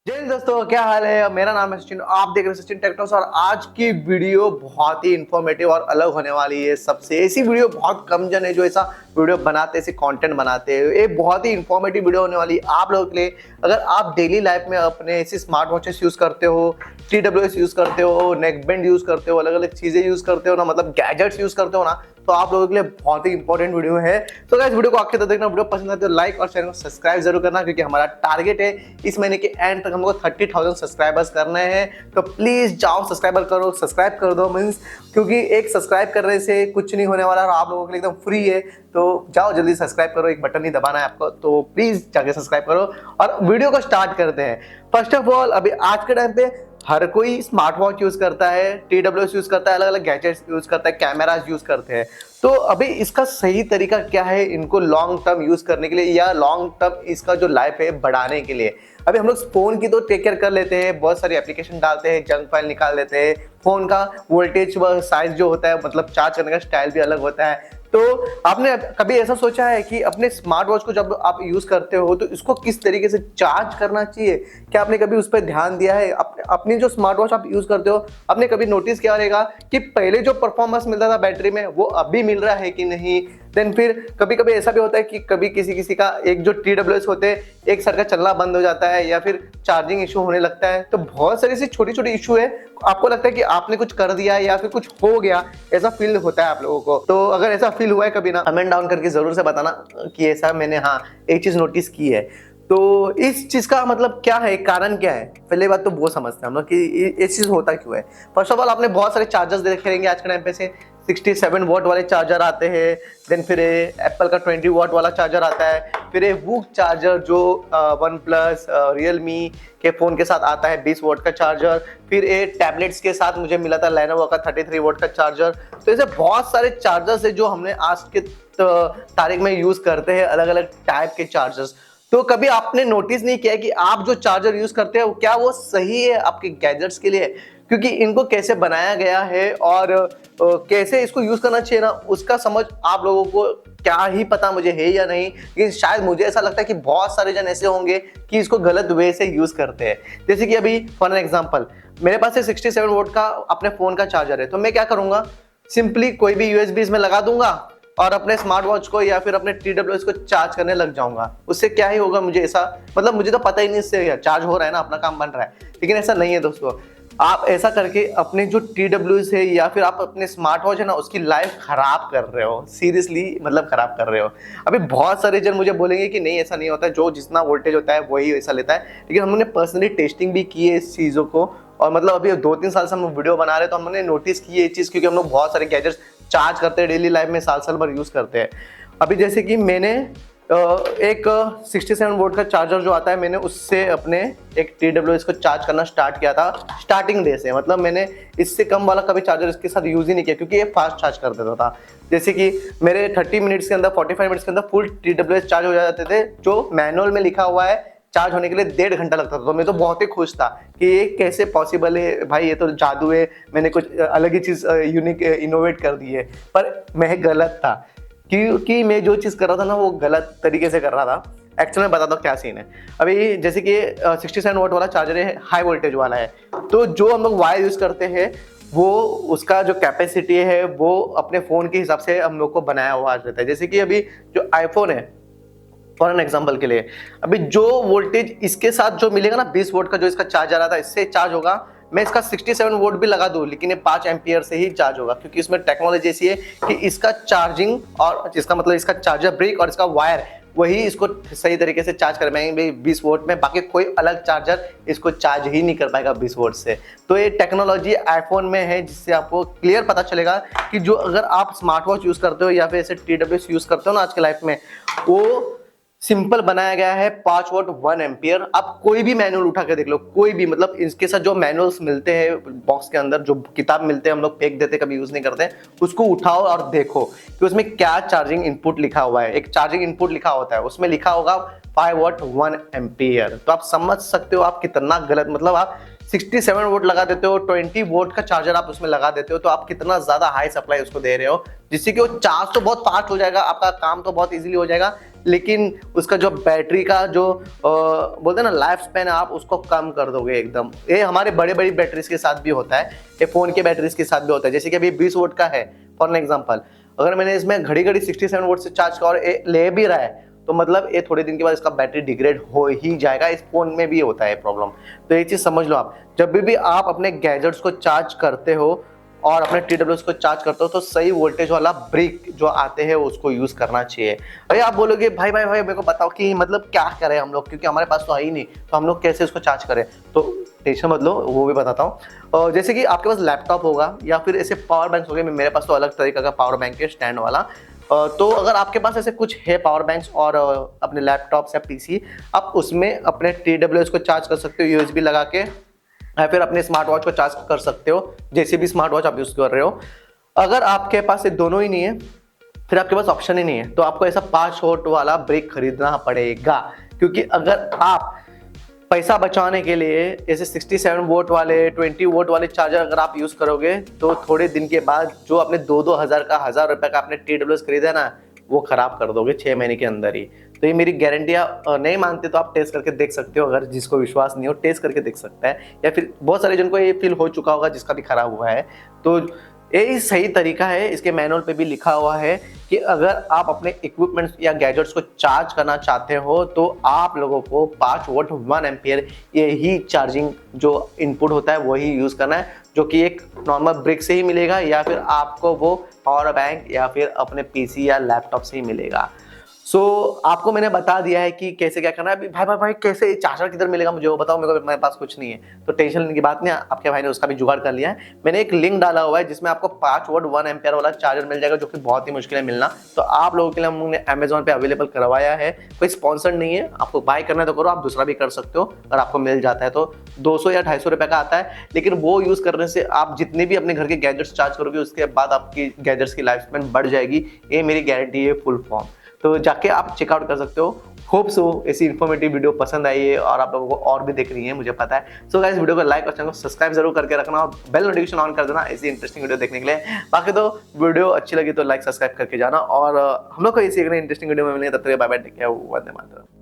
जय हिंद दोस्तों, क्या हाल है। मेरा नाम है सचिन, आप देख रहे हैं सचिन टेक टॉक्स। और आज की वीडियो बहुत ही इंफॉर्मेटिव और अलग होने वाली है। सबसे ऐसी वीडियो बहुत कम जन है जो ऐसा वीडियो बनाते, ऐसे कंटेंट बनाते हैं। ये बहुत ही इंफॉर्मेटिव वीडियो होने वाली है आप लोगों के लिए। अगर आप डेली लाइफ में अपने ऐसे स्मार्ट वॉचेस यूज करते हो, TWS यूज करते हो, नेक बैंड यूज करते हो, अलग अलग चीजें यूज करते हो ना, मतलब गैजेट्स यूज करते हो ना, तो आप लोगों के लिए बहुत ही इंपॉर्टेंट वीडियो है। तो गाइस, वीडियो को आखिर तक देखना। वीडियो पसंद आए तो लाइक और चैनल को सब्सक्राइब जरूर करना, क्योंकि हमारा टारगेट है इस महीने के एंड तक हमको 30,000 सब्सक्राइबर्स करने हैं। तो प्लीज जाओ सब्सक्राइब कर दो मीन्स, क्योंकि एक सब्सक्राइब करने से कुछ नहीं होने वाला और आप लोगों के लिए एकदम फ्री है। तो जाओ जल्दी सब्सक्राइब करो, एक बटन ही दबाना है आपको, तो प्लीज जाके सब्सक्राइब करो और वीडियो को स्टार्ट करते हैं। फर्स्ट ऑफ ऑल, अभी आज के टाइम पे हर कोई स्मार्ट वॉच यूज करता है, TWS यूज करता है, अलग अलग गैजेट्स यूज करता है, कैमराज यूज करते हैं। तो अभी इसका सही तरीका क्या है इनको लॉन्ग टर्म यूज करने के लिए, या लॉन्ग टर्म इसका जो लाइफ है बढ़ाने के लिए। अभी हम लोग फोन की तो टेक केयर कर लेते हैं, बहुत सारी एप्लीकेशन डालते हैं, जंक फाइल निकाल लेते हैं। फोन का वोल्टेज व साइज जो होता है, मतलब चार्ज करने का स्टाइल भी अलग होता है। तो आपने कभी ऐसा सोचा है कि अपने स्मार्ट वॉच को जब आप यूज करते हो तो इसको किस तरीके से चार्ज करना चाहिए? क्या आपने कभी उस पर ध्यान दिया है? अपनी जो स्मार्ट वॉच आप यूज करते हो, आपने कभी नोटिस किया रहेगा कि पहले जो परफॉर्मेंस मिलता था बैटरी में वो अभी मिल रहा है कि नहीं। देन फिर कभी कभी ऐसा भी होता है कि कभी किसी किसी का एक जो TWS होते हैं एक सर का चलना बंद हो जाता है, या फिर चार्जिंग इशू होने लगता है। तो बहुत सारी ऐसी छोटी छोटी इशू है, आपको लगता है कि आपने कुछ कर दिया है या फिर कुछ हो गया, ऐसा फील होता है आप लोगों को। तो अगर ऐसा फील हुआ है कभी ना, कमेंट डाउन करके जरूर से बताना कि ऐसा मैंने एक चीज नोटिस की है। तो इस चीज का मतलब क्या है, कारण क्या है? पहले बात तो वो समझते हैं हम लोग कि ये चीज होता क्यों है। फर्स्ट ऑफ ऑल, आपने बहुत सारे चार्जर्स देखे रहेंगे आज के टाइम पे से 67 वॉट वाले चार्जर आते हैं। देन फिर एप्पल का 20 वॉट वाला चार्जर आता है। फिर वूक चार्जर जो वन प्लस रियलमी के फोन के साथ आता है, 20 वॉट का चार्जर। फिर टैबलेट्स के साथ मुझे मिला था लेनोवो का 33 वॉट का चार्जर। तो ऐसे बहुत सारे चार्जर्स है जो हमने आज के तारीख में यूज करते हैं, अलग अलग टाइप के चार्जर्स। तो कभी आपने नोटिस नहीं किया कि आप जो चार्जर यूज करते हो क्या वो सही है आपके गैजेट्स के लिए? क्योंकि इनको कैसे बनाया गया है और कैसे इसको यूज करना चाहिए ना, उसका समझ आप लोगों को क्या ही पता मुझे है या नहीं। लेकिन शायद मुझे ऐसा लगता है कि बहुत सारे जन ऐसे होंगे कि इसको गलत वे से यूज करते हैं। जैसे कि अभी फॉर एग्जांपल, मेरे पास 67 वोल्ट का अपने फोन का चार्जर है, तो मैं क्या करूंगा, सिंपली कोई भी USB इसमें लगा दूंगा और अपने स्मार्ट वॉच को या फिर अपने TWS को चार्ज करने लग जाऊंगा। उससे क्या ही होगा, मुझे ऐसा मतलब मुझे तो पता ही नहीं, इससे चार्ज हो रहा है ना, अपना काम बन रहा है। लेकिन ऐसा नहीं है दोस्तों। आप ऐसा करके अपने जो TWS है या फिर आप अपने स्मार्ट वॉच है ना, उसकी लाइफ खराब कर रहे हो। सीरियसली मतलब खराब कर रहे हो। अभी बहुत सारे जन मुझे बोलेंगे कि नहीं ऐसा नहीं होता है, जो जितना वोल्टेज होता है वही ऐसा लेता है। लेकिन हमने पर्सनली टेस्टिंग भी की है इस चीज़ों को, और मतलब अभी 2-3 साल से हम वीडियो बना रहे हैं, तो हमने नोटिस की है ये चीज़, क्योंकि हम लोग बहुत सारे गैजेट्स चार्ज करते हैं डेली लाइफ में, साल साल भर यूज़ करते हैं। अभी जैसे कि मैंने एक 67 वोल्ट का चार्जर जो आता है, मैंने उससे अपने एक TWS को चार्ज करना स्टार्ट किया था स्टार्टिंग डे से। मतलब मैंने इससे कम वाला कभी चार्जर इसके साथ यूज़ ही नहीं किया, क्योंकि ये फास्ट चार्ज कर देता था। जैसे कि मेरे 30 मिनट्स के अंदर, 45 मिनट्स के अंदर फुल TWS चार्ज हो जाते थे, जो मैनुअल में लिखा हुआ है चार्ज होने के लिए 1.5 घंटा लगता था। तो मैं तो बहुत ही खुश था कि ये कैसे पॉसिबल है भाई, ये तो जादू है, मैंने कुछ अलग ही चीज़ यूनिक इनोवेट कर दी है। पर मैं गलत था, क्योंकि मैं जो चीज़ कर रहा था ना वो गलत तरीके से कर रहा था। एक्चुअली मैं बताता हूँ क्या सीन है। अभी जैसे कि 67 वोल्ट वाला चार्जर है, हाई वोल्टेज वाला है, तो जो हम लोग वायर यूज़ करते हैं वो उसका जो कैपेसिटी है वो अपने फ़ोन के हिसाब से हम लोग को बनाया हुआ रहता है। जैसे कि अभी जो आईफोन है, फॉर एन एग्जाम्पल के लिए, अभी जो वोल्टेज इसके साथ जो मिलेगा ना, 20 वोल्ट का जो इसका चार्जर आता है, इससे चार्ज होगा। मैं इसका 67 वोल्ट भी लगा दूं, लेकिन ये 5 एम्पियर से ही चार्ज होगा, क्योंकि इसमें टेक्नोलॉजी ऐसी है कि इसका चार्जिंग और इसका मतलब इसका चार्जर ब्रेक और इसका वायर वही इसको सही तरीके से चार्ज कर पाएंगे 20 वोल्ट में। बाकी कोई अलग चार्जर इसको चार्ज ही नहीं कर पाएगा 20 वोल्ट से। तो ये टेक्नोलॉजी आईफोन में है, जिससे आपको क्लियर पता चलेगा कि जो अगर आप स्मार्ट वॉच यूज़ करते हो या फिर ऐसे TWS यूज़ करते हो ना आज के लाइफ में, वो सिंपल बनाया गया है 5 वोल्ट 1 एम्पियर। आप कोई भी मैनुअल उठा के देख लो, कोई भी, मतलब इसके साथ जो मैनुअल्स मिलते हैं बॉक्स के अंदर, जो किताब मिलते हैं हम लोग फेंक देते, कभी यूज नहीं करते, उसको उठाओ और देखो कि उसमें क्या चार्जिंग इनपुट लिखा हुआ है। एक चार्जिंग इनपुट लिखा होता है, उसमें लिखा होगा 5 वोल्ट 1 एम्पियर। तो आप समझ सकते हो आप कितना गलत, मतलब आप 67 वोल्ट लगा देते हो, 20 वोल्ट का चार्जर आप उसमें लगा देते हो, तो आप कितना ज्यादा हाई सप्लाई उसको दे रहे हो, जिससे कि वो चार्ज तो बहुत फास्ट हो जाएगा, आपका काम तो बहुत इजीली हो जाएगा, लेकिन उसका जो बैटरी का जो बोलते हैं ना लाइफ स्पैन, आप उसको कम कर दोगे एकदम। ये हमारे बड़े बड़ी बैटरीज के साथ भी होता है, ये फ़ोन के बैटरीज के साथ भी होता है। जैसे कि अभी 20 वोट का है फॉर एग्जाम्पल, अगर मैंने इसमें घड़ी घड़ी 67 वोट से चार्ज किया और ये ले भी रहा है तो मतलब ये थोड़े दिन के बाद इसका बैटरी डिग्रेड हो ही जाएगा। इस फोन में भी होता है प्रॉब्लम, तो ये चीज़ समझ लो। आप जब भी आप अपने गैजेट्स को चार्ज करते हो और अपने TWS को चार्ज करते हो तो सही वोल्टेज वाला ब्रिक जो आते हैं उसको यूज़ करना चाहिए। अरे आप बोलोगे भाई भाई भाई मेरे को बताओ कि मतलब क्या करें हम लोग, क्योंकि हमारे पास तो है ही नहीं, तो हम लोग कैसे इसको चार्ज करें। तो टेंशन मत लो, वो भी बताता हूँ। जैसे कि आपके पास लैपटॉप होगा या फिर ऐसे पावर बैंक हो गए, मेरे पास तो अलग तरीका का पावर बैंक है स्टैंड वाला। तो अगर आपके पास ऐसे कुछ है पावर बैंक्स और अपने लैपटॉप या PC, आप उसमें अपने TWS को चार्ज कर सकते हो USB लगा के, या फिर अपने स्मार्ट वॉच को चार्ज कर सकते हो, जैसे भी स्मार्ट वॉच आप यूज़ कर रहे हो। अगर आपके पास ये दोनों ही नहीं है, फिर आपके पास ऑप्शन ही नहीं है, तो आपको ऐसा 5 वोट वाला ब्रेक खरीदना पड़ेगा। क्योंकि अगर आप पैसा बचाने के लिए ऐसे 67 वोट वाले 20 वोट वाले चार्जर अगर आप यूज़ करोगे तो थोड़े दिन के बाद जो आपने 2-2 हज़ार का 1000 रुपये का आपने TWS खरीदा ना, वो ख़राब कर दोगे 6 महीने के अंदर ही। तो ये मेरी गारंटी नहीं मानते तो आप टेस्ट करके देख सकते हो। अगर जिसको विश्वास नहीं हो टेस्ट करके देख सकता है, या फिर बहुत सारे जिनको ये फील हो चुका होगा जिसका भी खराब हुआ है, तो ये सही तरीका है। इसके मैनुअल पे भी लिखा हुआ है कि अगर आप अपने इक्विपमेंट्स या गैजेट्स को चार्ज करना चाहते हो तो आप लोगों को 5 वोट 1 एम्पियर यही चार्जिंग जो इनपुट होता है वही यूज़ करना है, जो कि एक नॉर्मल ब्रिक से ही मिलेगा या फिर आपको वो पावर बैंक या फिर अपने PC या लैपटॉप से ही मिलेगा। सो आपको मैंने बता दिया है कि कैसे क्या करना है। अभी भाई भाई भाई कैसे चार्जर किधर मिलेगा मुझे वो बताओ, मेरे पास कुछ नहीं है, तो टेंशन लेने की बात नहीं है। आपके भाई ने उसका भी जुगाड़ कर लिया है। मैंने एक लिंक डाला हुआ है जिसमें आपको 5 वोट 1 एम्पियर वाला चार्जर मिल जाएगा, जो कि बहुत ही मुश्किल है मिलना। तो आप लोगों के लिए हमने अमेजोन पे अवेलेबल करवाया है, कोई स्पॉन्सर नहीं है। आपको बाय करना है तो करो, आप दूसरा भी कर सकते हो। अगर आपको मिल जाता है तो 200 या 250 रुपये का आता है, लेकिन वो यूज़ करने से आप जितने भी अपने घर के गैजेट्स चार्ज करोगे उसके बाद आपकी गैजेट्स की लाइफ स्पैन बढ़ जाएगी। ये मेरी गारंटी है फुल फॉर्म। तो जाके आप चेकआउट कर सकते हो। होप सो ऐसी इन्फॉर्मेटिव वीडियो पसंद आई है और आप लोगों को और भी देखनी है, मुझे पता है। सो गाइस वीडियो को लाइक और चैनल को सब्सक्राइब जरूर करके रखना और बेल नोटिफिकेशन ऑन कर देना ऐसी इंटरेस्टिंग वीडियो देखने के लिए। बाकी तो वीडियो अच्छी लगी तो लाइक सब्सक्राइब करके जाना, और हम लोग को ऐसी इंटरेस्टिंग वीडियो में मिलेंगे। तब तक bye bye, take care, Vande Mataram.